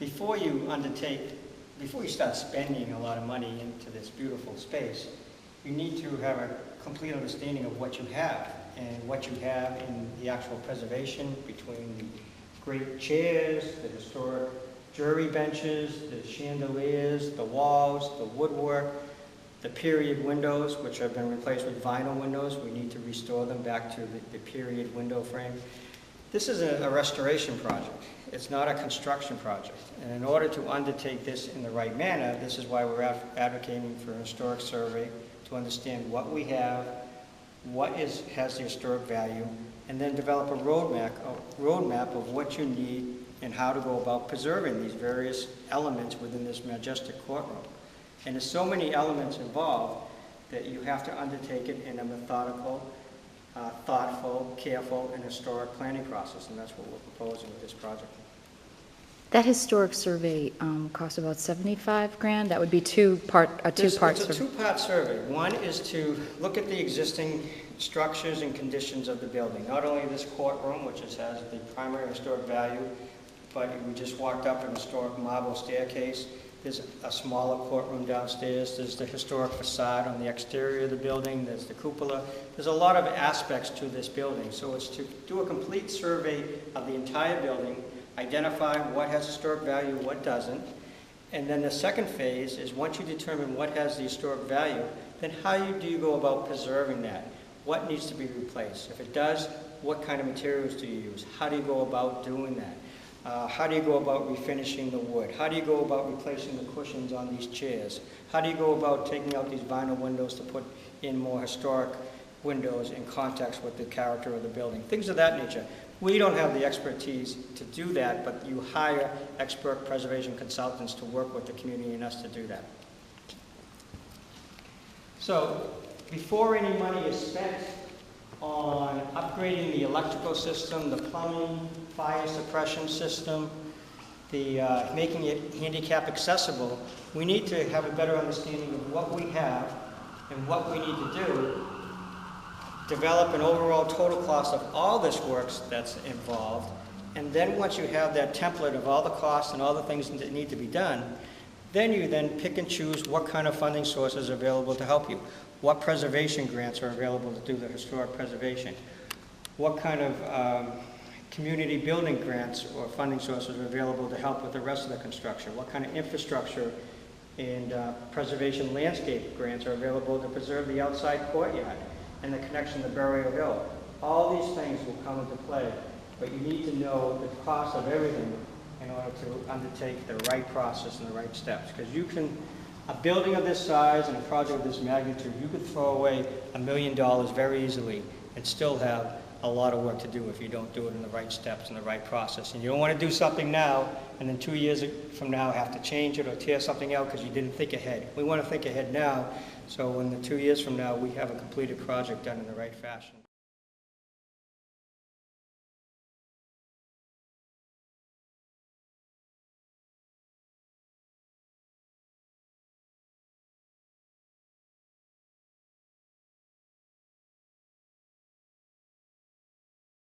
before you start spending a lot of money into this beautiful space, you need to have a complete understanding of what you have and what you have in the actual preservation between the great chairs, the historic jury benches, the chandeliers, the walls, the woodwork, the period windows, which have been replaced with vinyl windows. We need to restore them back to the period window frame. This is a restoration project. It's not a construction project. And in order to undertake this in the right manner, this is why we're advocating for a historic survey to understand what we have, what has the historic value, and then develop a roadmap of what you need and how to go about preserving these various elements within this majestic courtroom. And there's so many elements involved that you have to undertake it in a methodical, thoughtful, careful, and historic planning process, and that's what we're proposing with this project. That historic survey costs about $75,000. That would be a two-part survey. It's a two-part survey. One is to look at the existing structures and conditions of the building. Not only this courtroom, which has the primary historic value, but we just walked up an historic marble staircase. There's a smaller courtroom downstairs. There's the historic facade on the exterior of the building. There's the cupola. There's a lot of aspects to this building. So it's to do a complete survey of the entire building, identify what has historic value, what doesn't. And then the second phase is once you determine what has the historic value, then how do you go about preserving that? What needs to be replaced? If it does, what kind of materials do you use? How do you go about doing that? How do you go about refinishing the wood? How do you go about replacing the cushions on these chairs? How do you go about taking out these vinyl windows to put in more historic windows in context with the character of the building? Things of that nature. We don't have the expertise to do that, but you hire expert preservation consultants to work with the community and us to do that. So, before any money is spent on upgrading the electrical system, the plumbing, fire suppression system, making it handicap accessible, we need to have a better understanding of what we have and what we need to do, develop an overall total cost of all this work that's involved, and then once you have that template of all the costs and all the things that need to be done, then you pick and choose what kind of funding sources are available to help you. What preservation grants are available to do the historic preservation? What kind of community building grants or funding sources are available to help with the rest of the construction? What kind of infrastructure and preservation landscape grants are available to preserve the outside courtyard and the connection to Burial Hill? All these things will come into play, but you need to know the cost of everything in order to undertake the right process and the right steps. Because a building of this size and a project of this magnitude, you could throw away $1 million very easily and still have a lot of work to do if you don't do it in the right steps and the right process. And you don't want to do something now and then 2 years from now have to change it or tear something out because you didn't think ahead. We want to think ahead now, so in the 2 years from now we have a completed project done in the right fashion.